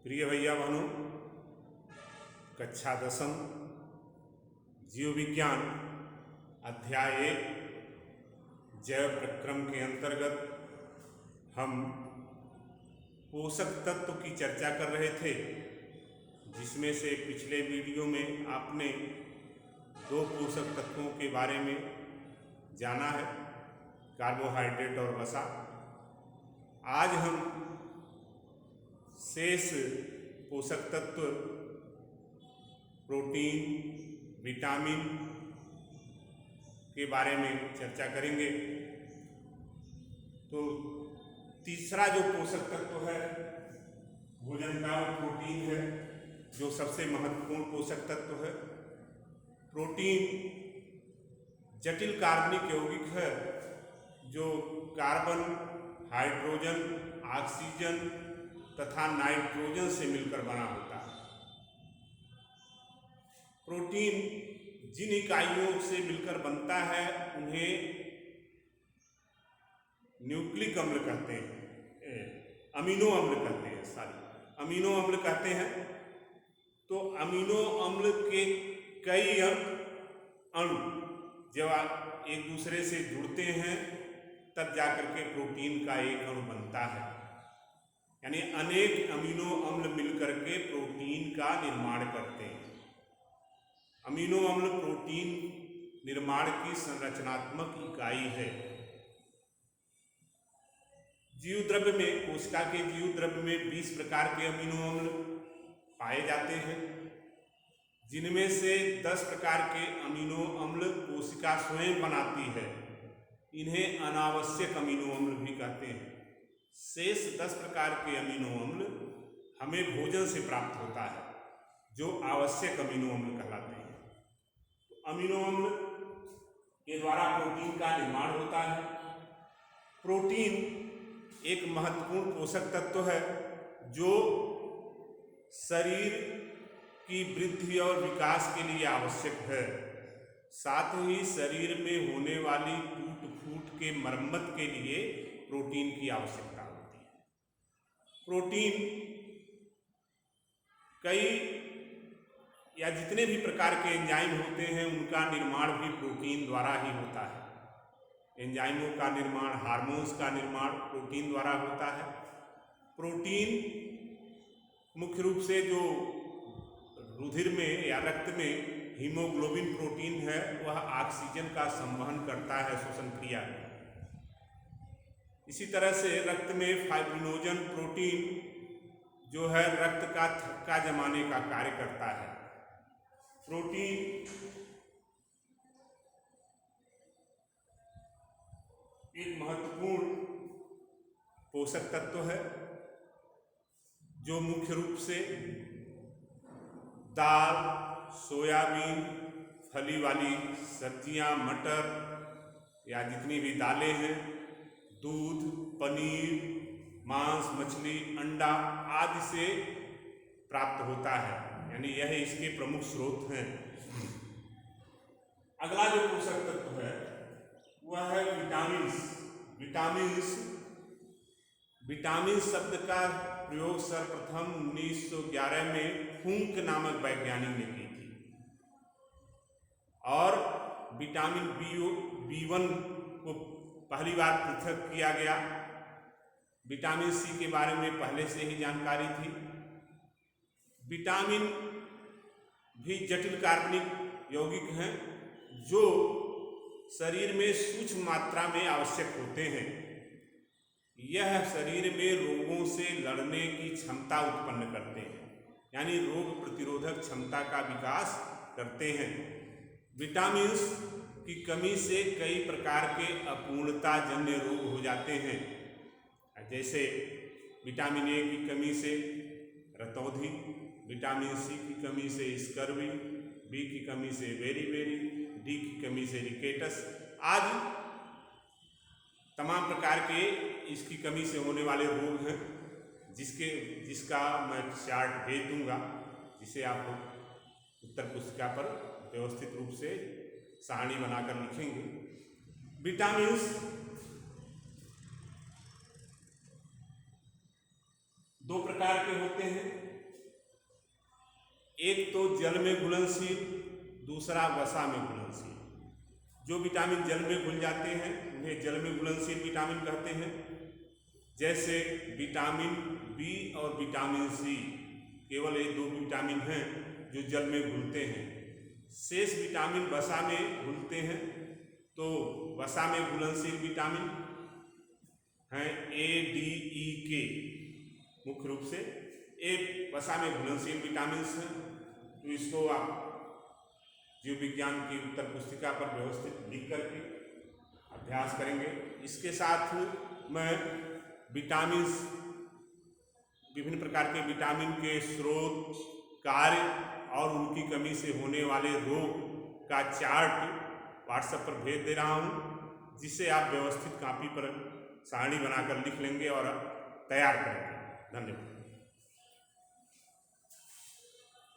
प्रिय भैया बहनों, कक्षा 10 जीव विज्ञान अध्याय 1 जैव प्रक्रम के अंतर्गत हम पोषक तत्व की चर्चा कर रहे थे, जिसमें से पिछले वीडियो में आपने 2 पोषक तत्वों के बारे में जाना है, कार्बोहाइड्रेट और वसा। आज हम शेष पोषक तत्व प्रोटीन, विटामिन के बारे में चर्चा करेंगे। तो तीसरा जो पोषक तत्व है भोजन का प्रोटीन है, जो सबसे महत्वपूर्ण पोषक तत्व है। प्रोटीन जटिल कार्बनिक यौगिक है, जो कार्बन, हाइड्रोजन, ऑक्सीजन तथा नाइट्रोजन से मिलकर बना होता है। प्रोटीन जिन इकाइयों से मिलकर बनता है उन्हें न्यूक्लिक अम्ल कहते हैं, अमीनो अम्ल कहते हैं, अमीनो अम्ल कहते हैं। तो अमीनो अम्ल के कई अणु जब एक दूसरे से जुड़ते हैं तब जाकर के प्रोटीन का एक अणु बनता है, यानी अनेक अमीनो अम्ल मिलकर के प्रोटीन का निर्माण करते हैं। अमीनो अम्ल प्रोटीन निर्माण की संरचनात्मक इकाई है। जीव द्रव्य में, कोशिका के जीव द्रव्य में 20 प्रकार के अमीनो अम्ल पाए जाते हैं, जिनमें से 10 प्रकार के अमीनो अम्ल कोशिका स्वयं बनाती है। इन्हें अनावश्यक अमीनो अम्ल भी कहते हैं। शेष 10 प्रकार के अमीनो अम्ल हमें भोजन से प्राप्त होता है, जो आवश्यक अमीनो अम्ल कहलाते हैं। अमीनो अम्ल के द्वारा प्रोटीन का निर्माण होता है। प्रोटीन एक महत्वपूर्ण पोषक तत्व है, जो शरीर की वृद्धि और विकास के लिए आवश्यक है। साथ ही शरीर में होने वाली टूट फूट के मरम्मत के लिए प्रोटीन की आवश्यकता होती है। प्रोटीन कई या जितने भी प्रकार के एंजाइम होते हैं उनका निर्माण भी प्रोटीन द्वारा ही होता है। एंजाइमों का निर्माण, हार्मोन्स का निर्माण प्रोटीन द्वारा होता है। प्रोटीन मुख्य रूप से जो रुधिर में या रक्त में हीमोग्लोबिन प्रोटीन है, वह ऑक्सीजन का संवहन करता है श्वसन क्रिया में। इसी तरह से रक्त में फाइब्रिनोजन प्रोटीन जो है रक्त का थक्का जमाने का कार्य करता है। प्रोटीन एक महत्वपूर्ण पोषक तत्व है, जो मुख्य रूप से दाल, सोयाबीन, फली वाली सब्जियां, मटर या जितनी भी दालें हैं, दूध, पनीर, मांस, मछली, अंडा आदि से प्राप्त होता है, यानी यह इसके प्रमुख स्रोत हैं। अगला जो पोषक तत्व है वह है विटामिन्स। विटामिन शब्द का प्रयोग सर्वप्रथम 1911 में फुंक नामक वैज्ञानिक ने की थी, और विटामिन B1 को पहली बार पृथक किया गया। विटामिन सी के बारे में पहले से ही जानकारी थी। विटामिन भी जटिल कार्बनिक यौगिक हैं, जो शरीर में सूक्ष्म मात्रा में आवश्यक होते हैं। यह शरीर में रोगों से लड़ने की क्षमता उत्पन्न करते हैं, यानी रोग प्रतिरोधक क्षमता का विकास करते हैं। विटामिन्स की कमी से कई प्रकार के अपूर्णता जन्य रोग हो जाते हैं, जैसे विटामिन ए की कमी से रतौंधी, विटामिन सी की कमी से स्कर्वी, बी की कमी से बेरी, डी की कमी से रिकेटस आदि तमाम प्रकार के इसकी कमी से होने वाले रोग हैं, जिसका मैं चार्ट भेज दूंगा, जिसे आप लोग उत्तर पुस्तिका पर व्यवस्थित रूप से सारणी बनाकर लिखेंगे। विटामिन्स 2 प्रकार के होते हैं, एक तो जल में घुलनशील, दूसरा वसा में घुलनशील। जो विटामिन जल में घुल जाते हैं उन्हें जल में घुलनशील विटामिन कहते हैं, जैसे विटामिन बी और विटामिन सी। केवल ये दो विटामिन हैं जो जल में घुलते हैं। शेष विटामिन वसा में घुलते हैं। तो वसा में घुलनशील विटामिन हैं ए, डी, ई, के। मुख्य रूप से ए वसा में घुलनशील विटामिन हैं। तो इसको आप जीव विज्ञान की उत्तर पुस्तिका पर व्यवस्थित लिख करके अभ्यास करेंगे। इसके साथ मैं विटामिन, विभिन्न प्रकार के विटामिन के स्रोत, कार्य और उनकी कमी से होने वाले रोग का चार्ट व्हाट्सएप पर भेज दे रहा हूँ, जिसे आप व्यवस्थित कॉपी पर सारणी बनाकर लिख लेंगे और तैयार करेंगे। धन्यवाद।